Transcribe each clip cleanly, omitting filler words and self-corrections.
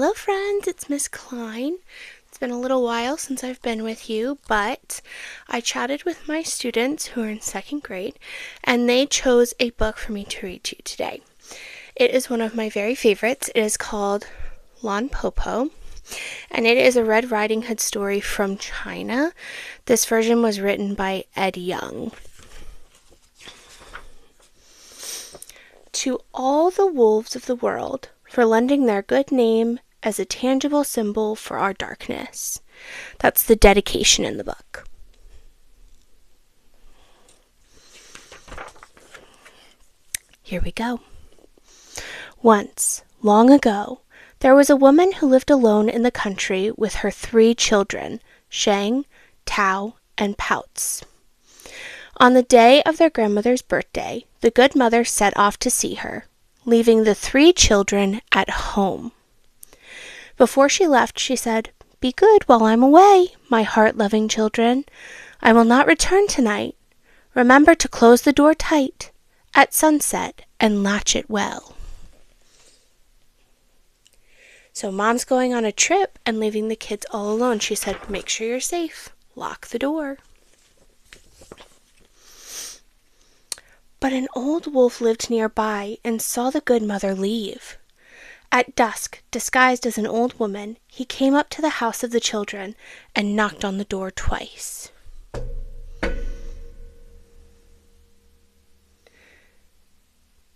Hello friends, it's Miss Kline. It's been a little while since I've been with you, but I chatted with my students who are in second grade, and they chose a book for me to read to you today. It is one of my very favorites. It is called Lan Popo, and it is a Red Riding Hood story from China. This version was written by Ed Young. To all the wolves of the world, for lending their good name as a tangible symbol for our darkness. That's the dedication in the book. Here we go. Once, long ago, there was a woman who lived alone in the country with her 3 children, Shang, Tao, and Pouts. On the day of their grandmother's birthday, the good mother set off to see her, leaving the 3 children at home. Before she left, she said, "Be good while I'm away, my heart-loving children. I will not return tonight. Remember to close the door tight at sunset and latch it well." So Mom's going on a trip and leaving the kids all alone. She said, "Make sure you're safe. Lock the door." But an old wolf lived nearby and saw the good mother leave. At dusk, disguised as an old woman, he came up to the house of the children and knocked on the door twice.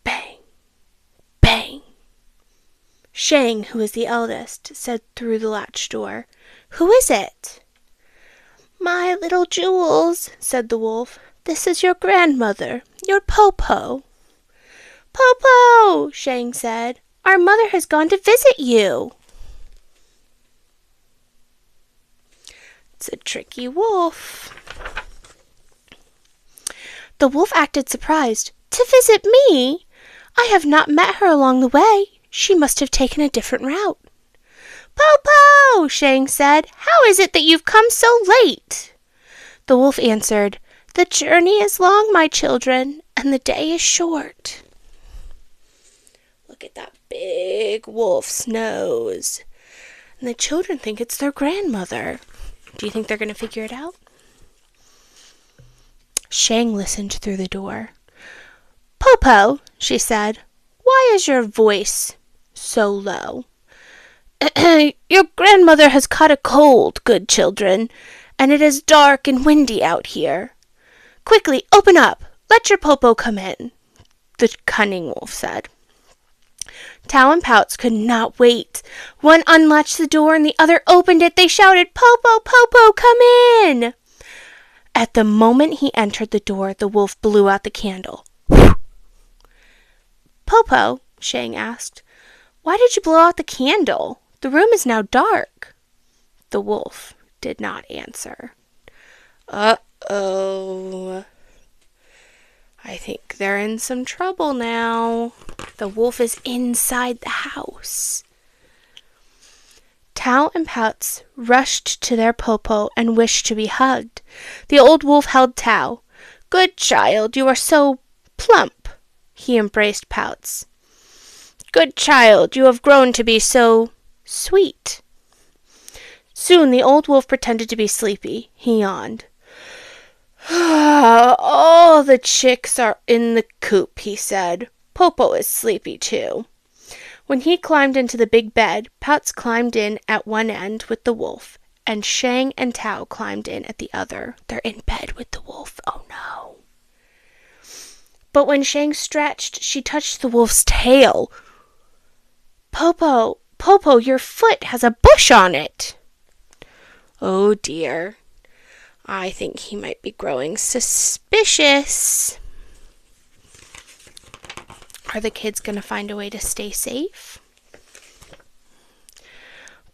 Bang! Bang! Shang, who was the eldest, said through the latch door, "Who is it?" "My little jewels," said the wolf. "This is your grandmother, your Popo." "Popo," Shang said, "our mother has gone to visit you." It's a tricky wolf. The wolf acted surprised. "To visit me? I have not met her along the way. She must have taken a different route." "Popo," Shang said, "how is it that you've come so late?" The wolf answered, "The journey is long, my children, and the day is short." Look at that big wolf's nose. And the children think it's their grandmother. Do you think they're going to figure it out? Shang listened through the door. "Popo," she said, "why is your voice so low?" "Your grandmother has caught a cold, good children, and it is dark and windy out here. Quickly, open up. Let your Popo come in," the cunning wolf said. Tao and Pouts could not wait. One unlatched the door and the other opened it. They shouted, "Popo, Popo, come in!" At the moment he entered the door, the wolf blew out the candle. "Popo," Shang asked, "why did you blow out the candle? The room is now dark." The wolf did not answer. Uh-oh. I think they're in some trouble now. The wolf is inside the house. Tao and Pouts rushed to their Popo and wished to be hugged. The old wolf held Tao. "Good child, you are so plump." He embraced Pouts. "Good child, you have grown to be so sweet." Soon the old wolf pretended to be sleepy. He yawned. "All the chicks are in the coop," he said. "Popo is sleepy too." When he climbed into the big bed, Pouts climbed in at one end with the wolf, and Shang and Tao climbed in at the other. They're in bed with the wolf. Oh no. But when Shang stretched, she touched the wolf's tail. "Popo, Popo, your foot has a bush on it." Oh dear. I think he might be growing suspicious. Are the kids going to find a way to stay safe?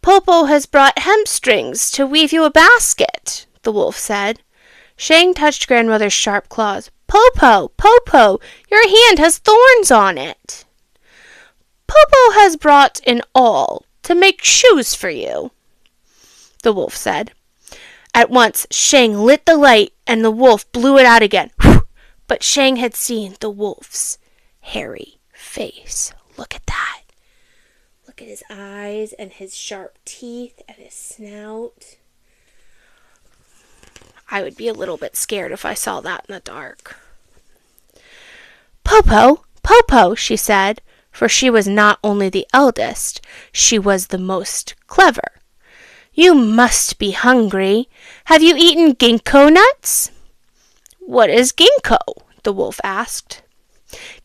"Popo has brought hemp strings to weave you a basket," the wolf said. Shang touched grandmother's sharp claws. "Popo, Popo, your hand has thorns on it." "Popo has brought an awl to make shoes for you," the wolf said. At once, Shang lit the light and the wolf blew it out again. But Shang had seen the wolf's hairy face. Look at that. Look at his eyes and his sharp teeth and his snout. I would be a little bit scared if I saw that in the dark. Popo, Popo, she said, for she was not only the eldest, she was the most clever. You must be hungry. Have you eaten ginkgo nuts? What is ginkgo? The wolf asked.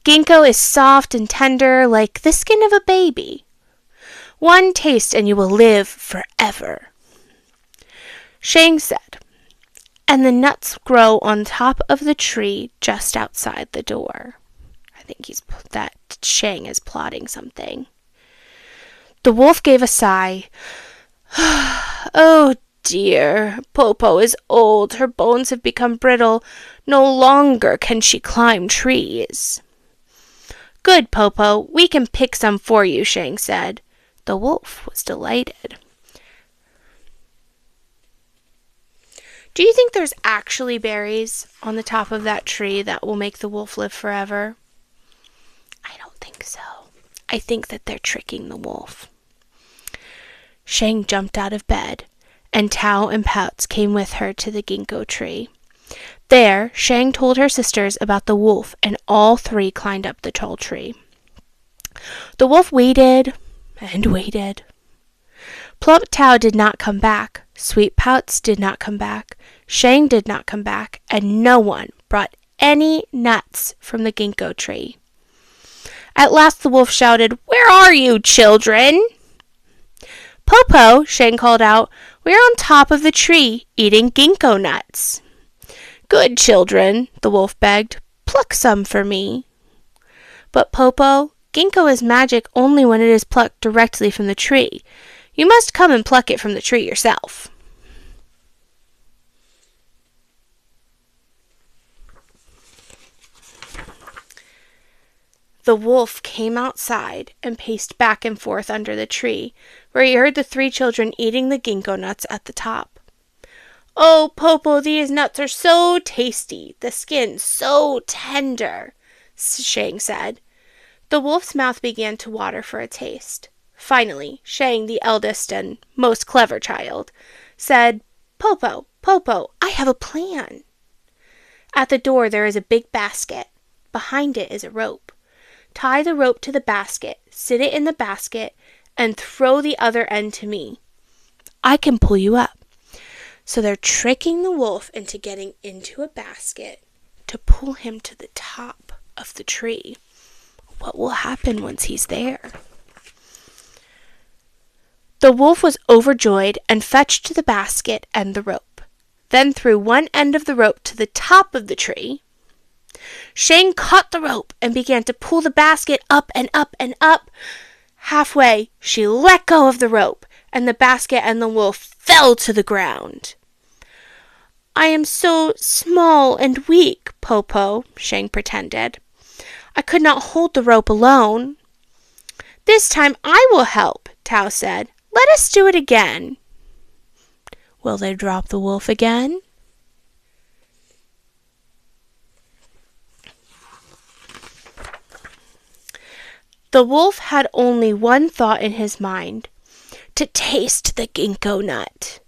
Ginkgo is soft and tender like the skin of a baby. One taste and you will live forever. Shang said, and the nuts grow on top of the tree just outside the door. I think that Shang is plotting something. The wolf gave a sigh. Oh dear, Popo is old. Her bones have become brittle. No longer can she climb trees. Good, Popo. We can pick some for you, Shang said. The wolf was delighted. Do you think there's actually berries on the top of that tree that will make the wolf live forever? I don't think so. I think that they're tricking the wolf. Shang jumped out of bed, and Tao and Pouts came with her to the ginkgo tree. There, Shang told her sisters about the wolf, and all three climbed up the tall tree. The wolf waited and waited. Plump Tao did not come back. Sweet Pouts did not come back. Shang did not come back, and no one brought any nuts from the ginkgo tree. At last the wolf shouted, "Where are you, children?" Popo, Shang called out, "We're on top of the tree, eating ginkgo nuts." Good children, the wolf begged, "Pluck some for me." But Popo, ginkgo is magic only when it is plucked directly from the tree. You must come and pluck it from the tree yourself. The wolf came outside and paced back and forth under the tree, where he heard the three children eating the ginkgo nuts at the top. "Oh, Popo, these nuts are so tasty, the skin so tender," Shang said. The wolf's mouth began to water for a taste. Finally, Shang, the eldest and most clever child, said, "Popo, Popo, I have a plan." At the door there is a big basket. Behind it is a rope. Tie the rope to the basket, sit it in the basket, and throw the other end to me. I can pull you up. So they're tricking the wolf into getting into a basket to pull him to the top of the tree. What will happen once he's there? The wolf was overjoyed and fetched the basket and the rope, then threw one end of the rope to the top of the tree. Shang caught the rope and began to pull the basket up and up and up. Halfway, she let go of the rope, and the basket and the wolf fell to the ground. I am so small and weak, Popo, Shang pretended. I could not hold the rope alone. This time I will help, Tao said. Let us do it again. Will they drop the wolf again? The wolf had only one thought in his mind, to taste the ginkgo nut.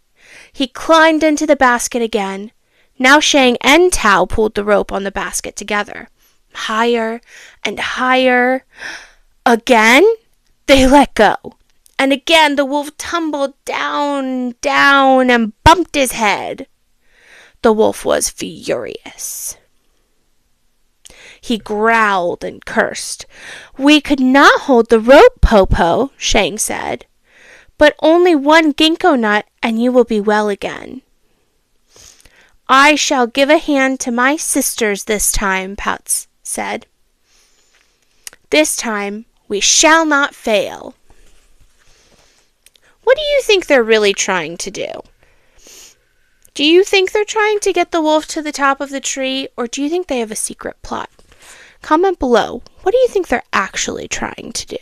He climbed into the basket again. Now Shang and Tao pulled the rope on the basket together. Higher and higher. Again, they let go. And again the wolf tumbled down, down, and bumped his head. The wolf was furious. He growled and cursed. We could not hold the rope, Popo, Shang said. But only one ginkgo nut, and you will be well again. I shall give a hand to my sisters this time, Pouts said. This time we shall not fail. What do you think they're really trying to do? Do you think they're trying to get the wolf to the top of the tree, or do you think they have a secret plot? Comment below. What do you think they're actually trying to do?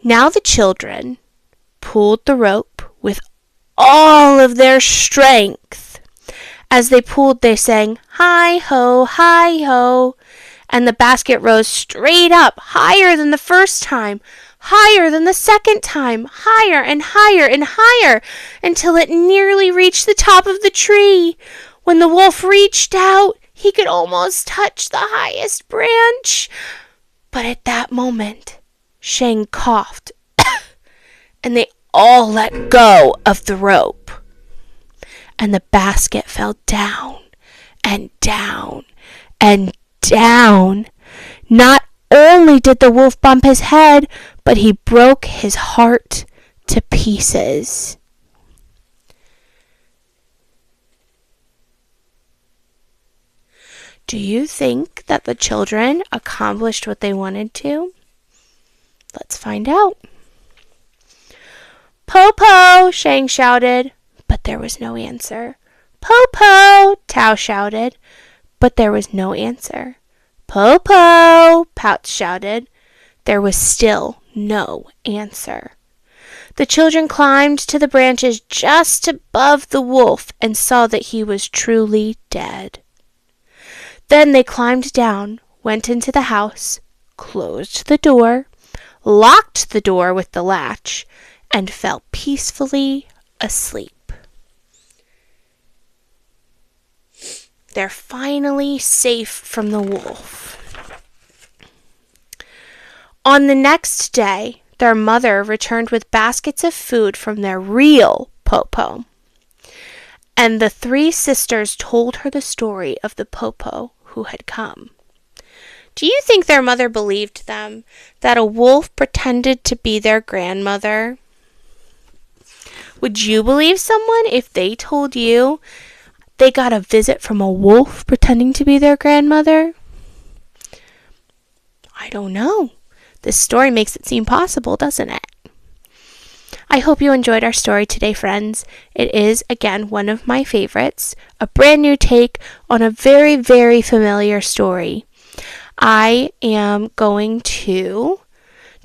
Now the children pulled the rope with all of their strength. As they pulled, they sang, "Hi-ho, hi-ho," and the basket rose straight up, higher than the first time, higher than the second time, higher and higher and higher, until it nearly reached the top of the tree. When the wolf reached out, he could almost touch the highest branch. But at that moment, Shang coughed, and they all let go of the rope. And the basket fell down and down and down. Not only did the wolf bump his head, but he broke his heart to pieces. Do you think that the children accomplished what they wanted to? Let's find out. "Po-po!" Shang shouted, but there was no answer. "Po-po!" Tao shouted, but there was no answer. "Po-po!" Pouch shouted. There was still no answer. The children climbed to the branches just above the wolf and saw that he was truly dead. Then they climbed down, went into the house, closed the door, locked the door with the latch, and fell peacefully asleep. They're finally safe from the wolf. On the next day, their mother returned with baskets of food from their real Popo. And the three sisters told her the story of the Popo who had come. Do you think their mother believed them, that a wolf pretended to be their grandmother? Would you believe someone if they told you they got a visit from a wolf pretending to be their grandmother? I don't know. This story makes it seem possible, doesn't it? I hope you enjoyed our story today, friends. It is, again, one of my favorites, a brand new take on a very, very familiar story. I am going to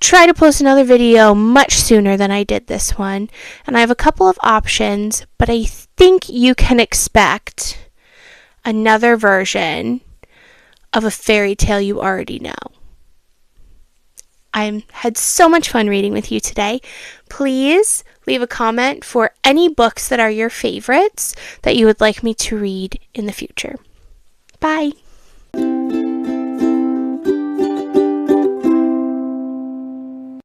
try to post another video much sooner than I did this one, and I have a couple of options, but I think you can expect another version of a fairy tale you already know. I had so much fun reading with you today. Please leave a comment for any books that are your favorites that you would like me to read in the future. Bye.